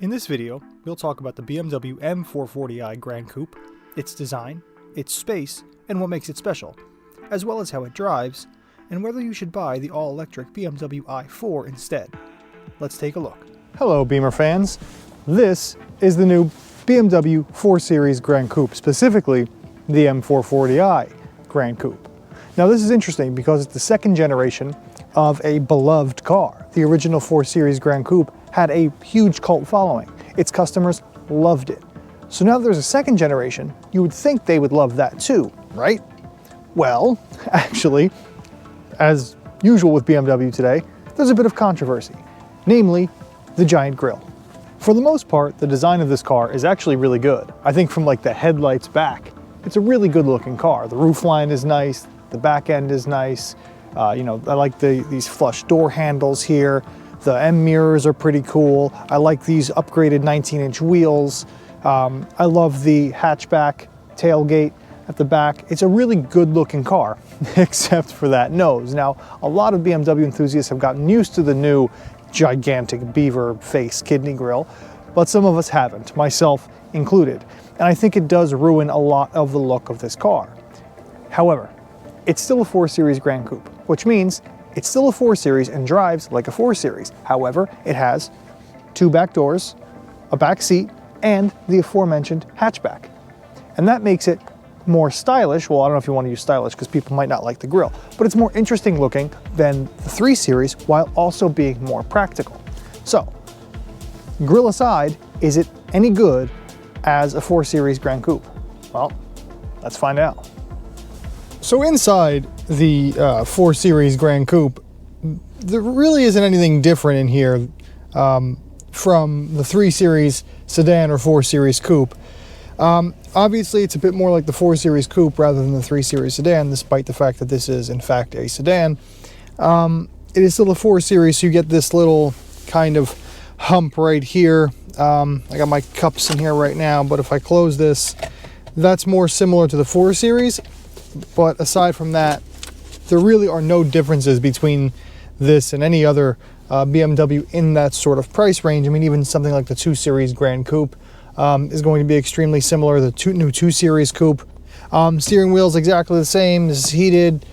In this video, we'll talk about the BMW M440i Gran Coupe, its design, its space, and what makes it special, as well as how it drives, and whether you should buy the all-electric BMW i4 instead. Let's take a look. Hello Beamer fans, this is the new BMW 4 Series Gran Coupe, specifically the M440i Gran Coupe. Now this is interesting because it's the second generation of a beloved car. The original 4 Series Gran Coupe had a huge cult following. Its customers loved it. So now there's a second generation, you would think they would love that too, right? Well, actually, as usual with BMW today, there's a bit of controversy, namely the giant grille. For the most part, the design of this car is actually really good. I think from like the headlights back, it's a really good looking car. The roofline is nice, the back end is nice. I like these flush door handles here. The M mirrors are pretty cool. I like these upgraded 19-inch wheels. I love the hatchback tailgate at the back. It's a really good looking car, except for that nose. Now, a lot of BMW enthusiasts have gotten used to the new gigantic beaver face kidney grille, but some of us haven't, myself included. And I think it does ruin a lot of the look of this car. However, it's still a 4 Series Gran Coupe, which means it's still a 4 Series and drives like a 4 Series. However, it has 2 back doors, a back seat, and the aforementioned hatchback. And that makes it more stylish. Well, I don't know if you want to use stylish because people might not like the grille, but it's more interesting looking than the 3 Series while also being more practical. So, grille aside, is it any good as a 4 Series Gran Coupe? Well, let's find out. So inside the 4 Series Gran Coupe, there really isn't anything different in here from the 3 Series sedan or 4 Series coupe. Obviously, it's a bit more like the 4 Series coupe rather than the 3 Series sedan, despite the fact that this is in fact a sedan. It is still a 4 Series, so you get this little kind of hump right here. I got my cups in here right now, but if I close this, that's more similar to the 4 Series. But aside from that, there really are no differences between this and any other BMW in that sort of price range. I mean, even something like the 2 Series Gran Coupe is going to be extremely similar. The new 2 Series Coupe. Steering wheel is exactly the same. This is heated.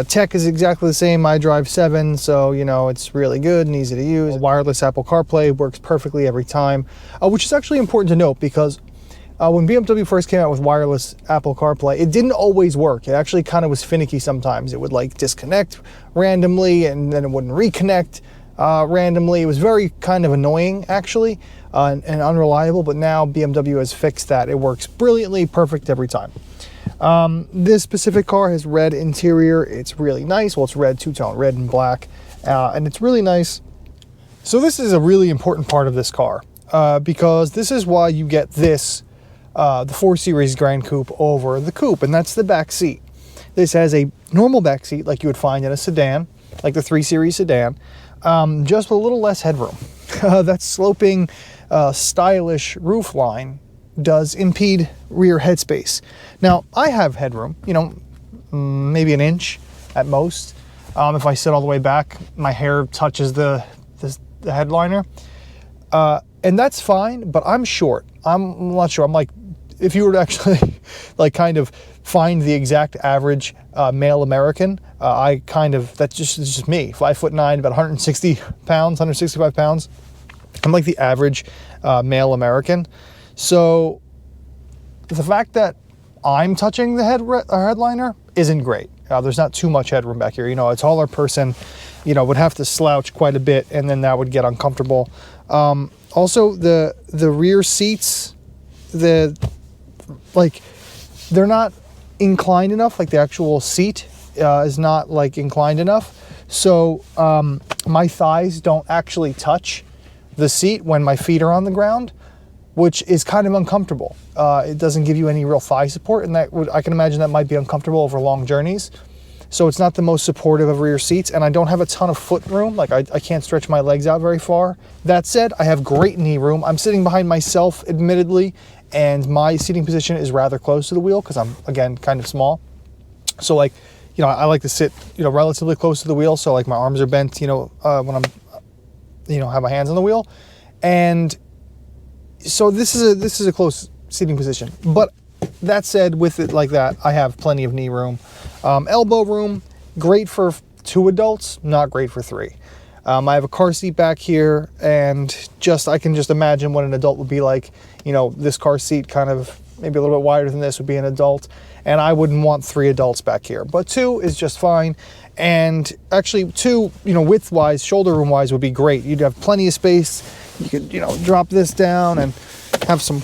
Tech is exactly the same. iDrive 7, so you know it's really good and easy to use. Wireless Apple CarPlay works perfectly every time, which is actually important to note because when BMW first came out with wireless Apple CarPlay, it didn't always work. It actually kind of was finicky sometimes. It would like disconnect randomly and then it wouldn't reconnect randomly. It was very kind of annoying actually and unreliable, but now BMW has fixed that. It works brilliantly, perfect every time. This specific car has red interior. It's really nice. Well, it's red two-tone, red and black, and it's really nice. So this is a really important part of this car because this is why you get this the 4 Series Gran Coupe over the coupe, and that's the back seat. This has a normal back seat like you would find in a sedan, like the 3 Series sedan, just with a little less headroom. That sloping, stylish roof line does impede rear headspace. Now, I have headroom, you know, maybe an inch at most. If I sit all the way back, my hair touches the headliner. And that's fine, but I'm short. I'm not sure. I'm like, if you were to actually like kind of find the exact average male American, that's just me. 5'9", about 160 pounds, 165 pounds. I'm like the average male American. So the fact that I'm touching the headliner isn't great. There's not too much headroom back here. You know, a taller person, you know, would have to slouch quite a bit, and then that would get uncomfortable. Also, the rear seats, they're not inclined enough. Like the actual seat is not like inclined enough. So my thighs don't actually touch the seat when my feet are on the ground, which is kind of uncomfortable. It doesn't give you any real thigh support, and I can imagine that might be uncomfortable over long journeys. So it's not the most supportive of rear seats, and I don't have a ton of foot room. Like I can't stretch my legs out very far. That said, I have great knee room. I'm sitting behind myself, admittedly, and my seating position is rather close to the wheel because I'm, again, kind of small. So like, you know, I like to sit, you know, relatively close to the wheel. So like my arms are bent, you know, when I'm, you know, have my hands on the wheel. And So this is a close seating position. But that said, with it like that, I have plenty of knee room. Elbow room, great for 2 adults, not great for 3. I have a car seat back here, and I can just imagine what an adult would be like. You know, this car seat kind of maybe a little bit wider than this would be an adult, and I wouldn't want 3 adults back here. But 2 is just fine, and actually 2, you know, width-wise, shoulder room-wise would be great. You'd have plenty of space. You could, you know, drop this down and have some, you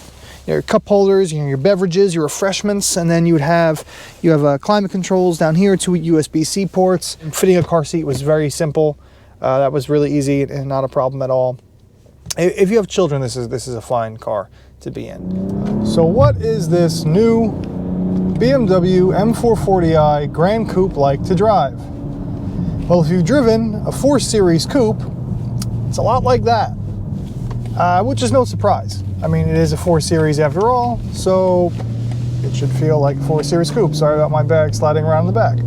know, your cup holders, you know, your beverages, your refreshments, and then you have climate controls down here, 2 USB-C ports. And fitting a car seat was very simple. That was really easy and not a problem at all. If you have children, this is a fine car to be in. So what is this new BMW M440i Gran Coupe like to drive? Well, if you've driven a 4 Series coupe, it's a lot like that, which is no surprise. I mean, it is a 4 Series after all, so it should feel like a 4 Series coupe. Sorry about my bag sliding around in the back.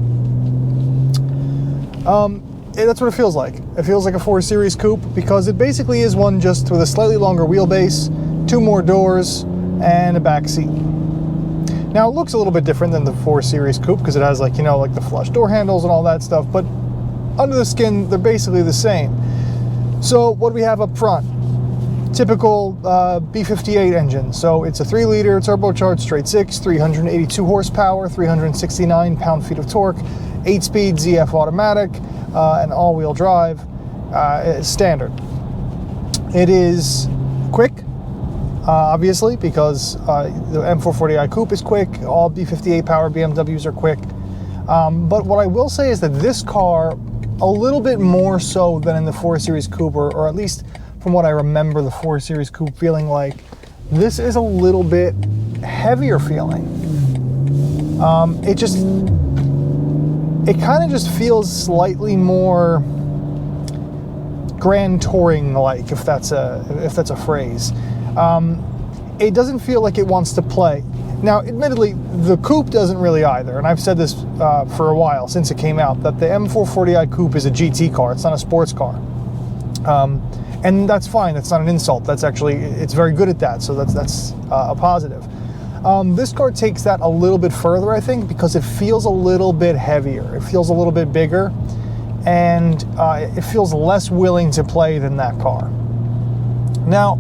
That's what it feels like. It feels like a 4 Series coupe because it basically is one just with a slightly longer wheelbase, 2 more doors, and a back seat. Now, it looks a little bit different than the 4 Series coupe because it has, like, you know, like the flush door handles and all that stuff, but under the skin, they're basically the same. So what do we have up front? Typical B58 engine. So it's a 3-liter turbocharged straight 6, 382 horsepower, 369 pound-feet of torque, 8-speed ZF automatic, and all-wheel drive, standard. It is quick, obviously, because the M440i Coupe is quick. All B58 power BMWs are quick. But what I will say is that this car, a little bit more so than in the 4 Series Coupe, or at least from what I remember the 4 Series Coupe feeling like, this is a little bit heavier feeling. It kind of just feels slightly more Grand Touring-like, if that's a phrase. It doesn't feel like it wants to play. Now, admittedly, the Coupe doesn't really either, and I've said this for a while since it came out, that the M440i Coupe is a GT car. It's not a sports car. And that's fine. That's not an insult. That's actually, it's very good at that, so that's a positive. This car takes that a little bit further, I think, because it feels a little bit heavier. It feels a little bit bigger, and it feels less willing to play than that car. Now,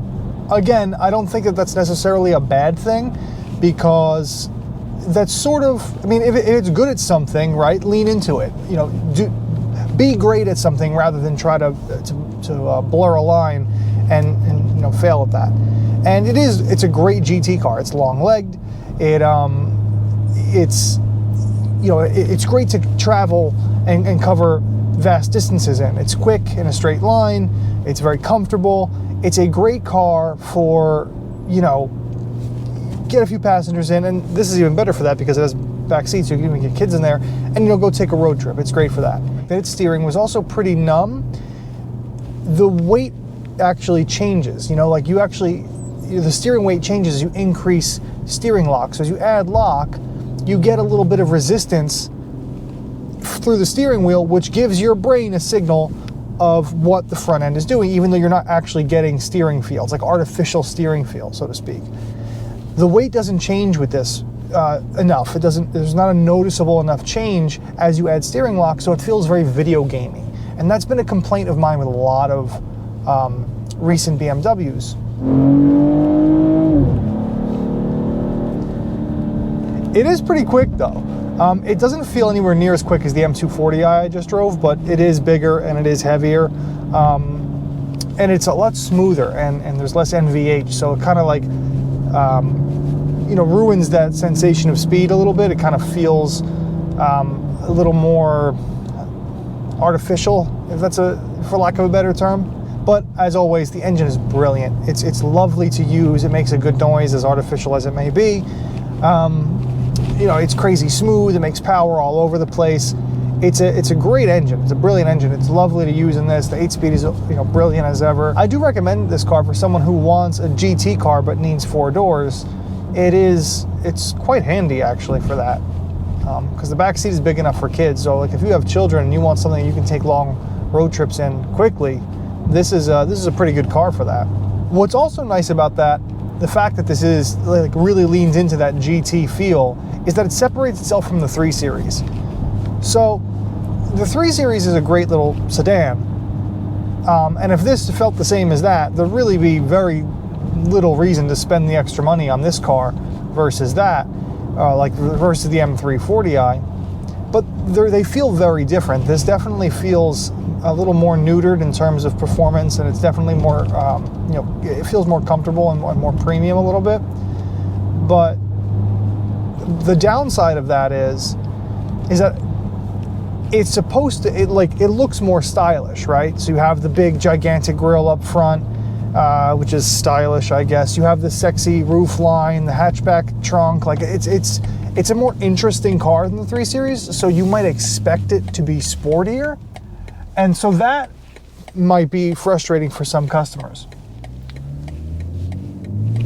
again, I don't think that that's necessarily a bad thing, because that's sort of, I mean, if it's good at something, right, lean into it. You know, be great at something rather than try to blur a line and you know, fail at that. And it's a great GT car. It's long-legged. It's great to travel and cover vast distances in. It's quick in a straight line. It's very comfortable. It's a great car for, you know, get a few passengers in, and this is even better for that because it has back seats, so you can even get kids in there, and you'll go take a road trip. It's great for that. Its steering was also pretty numb. The weight actually changes, you know, like the steering weight changes as you increase steering lock. So as you add lock, you get a little bit of resistance through the steering wheel, which gives your brain a signal of what the front end is doing, even though you're not actually getting steering feel. It's like artificial steering feel, so to speak. The weight doesn't change with this enough. There's not a noticeable enough change as you add steering lock, so it feels very video gamey. And that's been a complaint of mine with a lot of recent BMWs. It is pretty quick though. It doesn't feel anywhere near as quick as the M240i I just drove, but it is bigger and it is heavier. And it's a lot smoother, and there's less NVH, so it kind of like, you know, ruins that sensation of speed a little bit. It kind of feels a little more artificial, if that's for lack of a better term. But as always, the engine is brilliant. It's lovely to use. It makes a good noise, as artificial as it may be. You know, it's crazy smooth. It makes power all over the place. It's a great engine. It's a brilliant engine. It's lovely to use in this. The 8-speed is, you know, brilliant as ever. I do recommend this car for someone who wants a GT car but needs 4 doors. It's quite handy actually for that, because the back seat is big enough for kids. So like if you have children and you want something you can take long road trips in quickly, this is a pretty good car for that. What's also nice about that the fact that this is like really leans into that GT feel is that it separates itself from the 3 Series. So the 3 Series is a great little sedan, and if this felt the same as that, there'd really be very little reason to spend the extra money on this car versus that, versus the M340i. But they feel very different. This definitely feels a little more neutered in terms of performance, and it's definitely more, it feels more comfortable and more premium a little bit. But the downside of that is that it's supposed to, it looks more stylish, right? So you have the big gigantic grille up front, which is stylish, I guess. You have the sexy roof line, the hatchback trunk. Like it's a more interesting car than the 3 Series, so you might expect it to be sportier. And so that might be frustrating for some customers.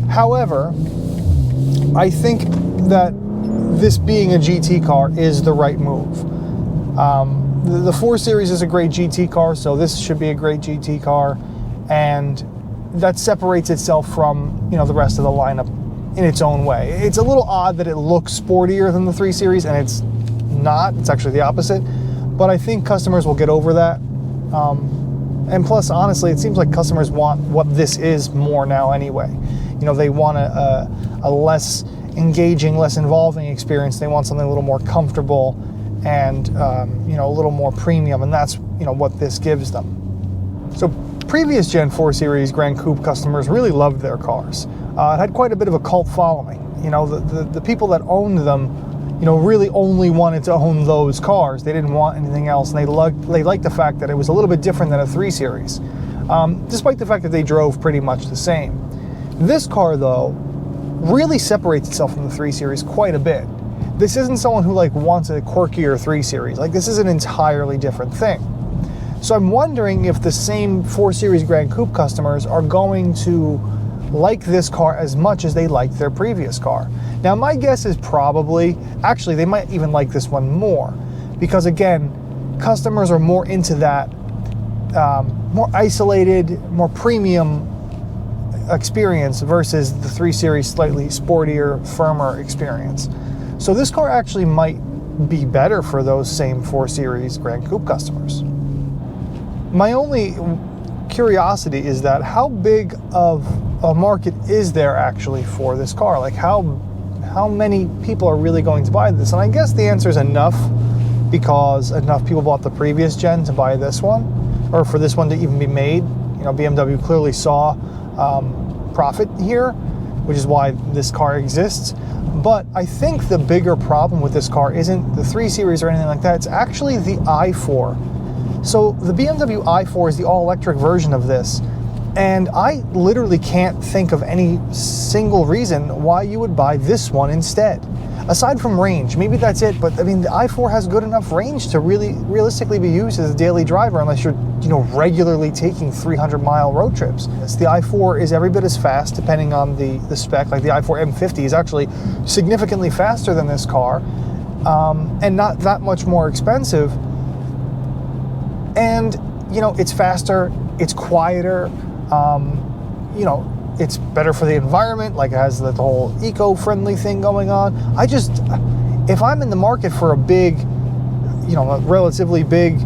However, I think that this being a GT car is the right move. The 4 Series is a great GT car, so this should be a great GT car, and that separates itself from, the rest of the lineup in its own way. It's a little odd that it looks sportier than the 3 Series, and it's not. It's actually the opposite. But I think customers will get over that. And plus, honestly, it seems like customers want what this is more now anyway. They want a less engaging, less involving experience. They want something a little more comfortable and, a little more premium, and that's, what this gives them. So previous Gen 4 Series Gran Coupe customers really loved their cars. It had quite a bit of a cult following. The people that owned them, really only wanted to own those cars. They didn't want anything else, and they liked the fact that it was a little bit different than a 3 Series, despite the fact that they drove pretty much the same. This car, though, really separates itself from the 3 Series quite a bit. This isn't someone who wants a quirkier 3 Series. This is an entirely different thing. So I'm wondering if the same 4 Series Gran Coupe customers are going to like this car as much as they liked their previous car. Now, my guess is actually, they might even like this one more, because again, customers are more into that more isolated, more premium experience versus the 3 Series slightly sportier, firmer experience. So this car actually might be better for those same 4 Series Gran Coupe customers. My only curiosity is that how big of a market is there actually for this car? How many people are really going to buy this? And I guess the answer is enough, because enough people bought the previous gen to buy this one, or for this one to even be made. BMW clearly saw profit here, which is why this car exists. But I think the bigger problem with this car isn't the 3 Series or anything like that. It's actually the i4. So the BMW i4 is the all-electric version of this, and I literally can't think of any single reason why you would buy this one instead. Aside from range, maybe that's it, but I mean, the i4 has good enough range to really realistically be used as a daily driver, unless you're regularly taking 300-mile road trips. The i4 is every bit as fast, depending on the spec. Like the i4 M50 is actually significantly faster than this car, and not that much more expensive. And it's faster, it's quieter, it's better for the environment. It has the whole eco-friendly thing going on. If I'm in the market for a big, a relatively big,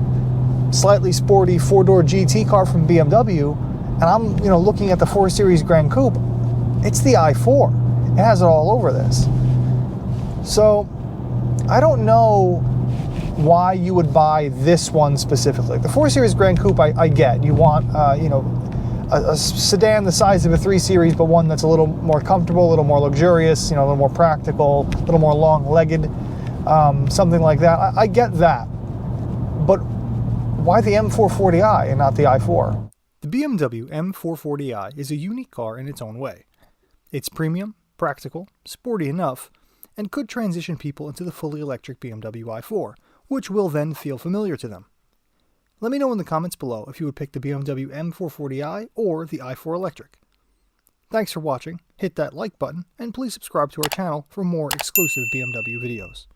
slightly sporty 4-door GT car from BMW, and I'm, looking at the 4 Series Gran Coupe, it's the i4. It has it all over this. So I don't know why you would buy this one specifically. The 4 Series Gran Coupe, I get. You want, a sedan the size of a 3 Series, but one that's a little more comfortable, a little more luxurious, a little more practical, a little more long-legged, something like that. I get that. But why the M440i and not the i4? The BMW M440i is a unique car in its own way. It's premium, practical, sporty enough, and could transition people into the fully electric BMW i4, which will then feel familiar to them. Let me know in the comments below if you would pick the BMW M440i or the i4 Electric. Thanks for watching, hit that like button, and please subscribe to our channel for more exclusive BMW videos.